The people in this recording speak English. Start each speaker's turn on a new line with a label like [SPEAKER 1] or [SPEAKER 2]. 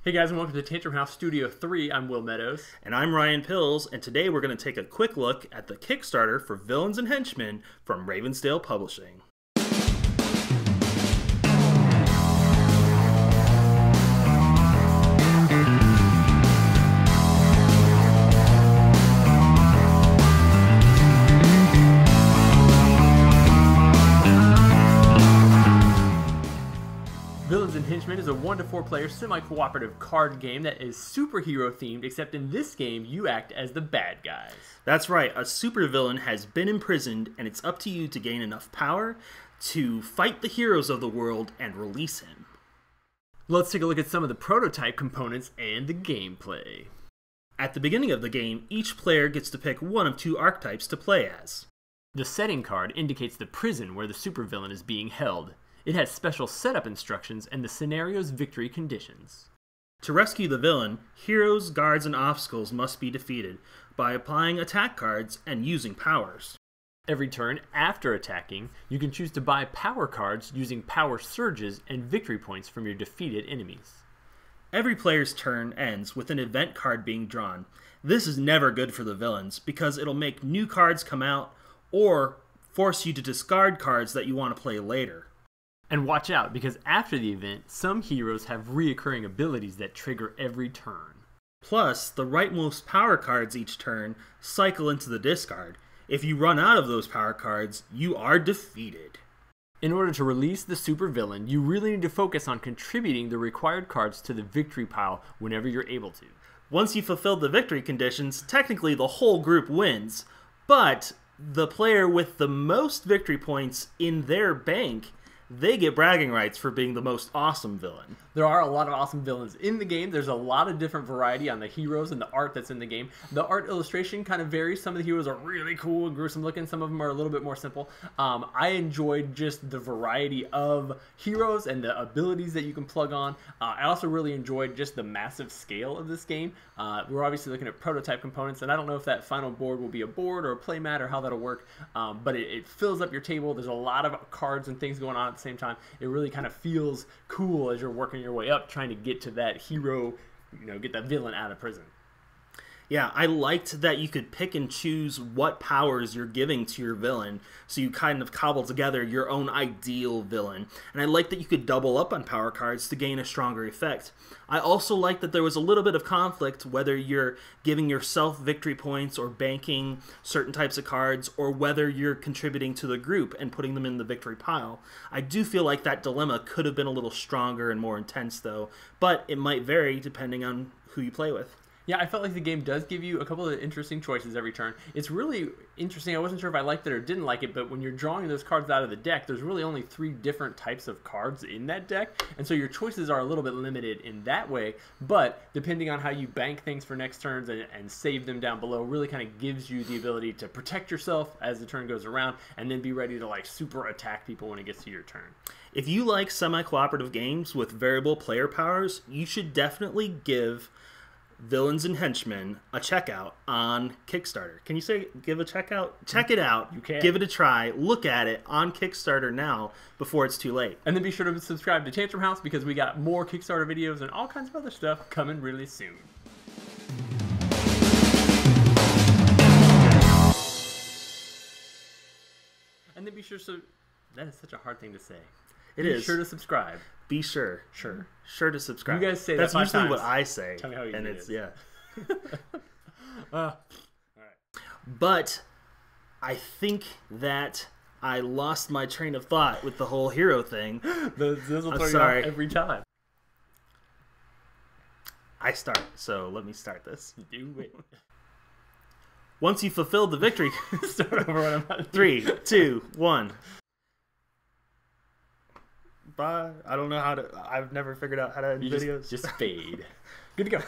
[SPEAKER 1] Hey guys, and welcome to Tantrum House Studio 3. I'm Will Meadows.
[SPEAKER 2] And I'm Ryan Pills, and today we're going to take a quick look at the Kickstarter for Villains and Henchmen from Ravensdale Publishing.
[SPEAKER 1] Villains and Henchmen is a 1 to 4 player semi-cooperative card game that is superhero themed, except in this game you act as the bad guys.
[SPEAKER 2] That's right, a supervillain has been imprisoned, and it's up to you to gain enough power to fight the heroes of the world and release him.
[SPEAKER 1] Let's take a look at some of the prototype components and the gameplay.
[SPEAKER 2] At the beginning of the game, each player gets to pick one of two archetypes to play as.
[SPEAKER 1] The setting card indicates the prison where the supervillain is being held. It has special setup instructions and the scenario's victory conditions.
[SPEAKER 2] To rescue the villain, heroes, guards, and obstacles must be defeated by applying attack cards and using powers.
[SPEAKER 1] Every turn after attacking, you can choose to buy power cards using power surges and victory points from your defeated enemies.
[SPEAKER 2] Every player's turn ends with an event card being drawn. This is never good for the villains because it'll make new cards come out or force you to discard cards that you want to play later.
[SPEAKER 1] And watch out, because after the event, some heroes have reoccurring abilities that trigger every turn.
[SPEAKER 2] Plus, the rightmost power cards each turn cycle into the discard. If you run out of those power cards, you are defeated.
[SPEAKER 1] In order to release the supervillain, you really need to focus on contributing the required cards to the victory pile whenever you're able to.
[SPEAKER 2] Once you've fulfilled the victory conditions, technically the whole group wins, but the player with the most victory points in their bank, they get bragging rights for being the most awesome villain.
[SPEAKER 1] There are a lot of awesome villains in the game. There's a lot of different variety on the heroes and the art that's in the game. The art illustration kind of varies. Some of the heroes are really cool and gruesome looking. Some of them are a little bit more simple. I enjoyed just the variety of heroes and the abilities that you can plug on. I also really enjoyed just the massive scale of this game. We're obviously looking at prototype components, and I don't know if that final board will be a board or a play mat or how that'll work, but it fills up your table. There's a lot of cards and things going on at the same time. It really kind of feels cool as you're working your way up, trying to get to that hero, get that villain out of prison.
[SPEAKER 2] Yeah, I liked that you could pick and choose what powers you're giving to your villain, so you kind of cobble together your own ideal villain. And I like that you could double up on power cards to gain a stronger effect. I also like that there was a little bit of conflict, whether you're giving yourself victory points or banking certain types of cards, or whether you're contributing to the group and putting them in the victory pile. I do feel like that dilemma could have been a little stronger and more intense, though, but it might vary depending on who you play with.
[SPEAKER 1] Yeah, I felt like the game does give you a couple of interesting choices every turn. It's really interesting. I wasn't sure if I liked it or didn't like it, but when you're drawing those cards out of the deck, there's really only 3 different types of cards in that deck, and so your choices are a little bit limited in that way, but depending on how you bank things for next turns and save them down below really kind of gives you the ability to protect yourself as the turn goes around and then be ready to super attack people when it gets to your turn.
[SPEAKER 2] If you like semi-cooperative games with variable player powers, you should definitely give Villains and Henchmen a checkout on Kickstarter. Can you say give a checkout? Check it out.
[SPEAKER 1] You can.
[SPEAKER 2] Give it a try. Look at it on Kickstarter now before it's too late.
[SPEAKER 1] And then be sure to subscribe to Tantrum House because we got more Kickstarter videos and all kinds of other stuff coming really soon. And then be sure to... That is such a hard thing to say.
[SPEAKER 2] It is.
[SPEAKER 1] Be sure to subscribe.
[SPEAKER 2] Be sure. Sure to subscribe.
[SPEAKER 1] You guys say
[SPEAKER 2] That's
[SPEAKER 1] that 5
[SPEAKER 2] usually
[SPEAKER 1] times.
[SPEAKER 2] what I say.
[SPEAKER 1] Tell me how easy
[SPEAKER 2] and
[SPEAKER 1] it
[SPEAKER 2] it's
[SPEAKER 1] is.
[SPEAKER 2] Yeah.
[SPEAKER 1] All right.
[SPEAKER 2] But I think that I lost my train of thought with the whole hero thing.
[SPEAKER 1] This will throw you off every time.
[SPEAKER 2] I start, so let me start this.
[SPEAKER 1] Do it.
[SPEAKER 2] Once you fulfill the victory,
[SPEAKER 1] Start over when I'm not
[SPEAKER 2] 3, 2, 1. Bye. I don't know how to. I've never figured out how to end videos.
[SPEAKER 1] Just fade. Good to go.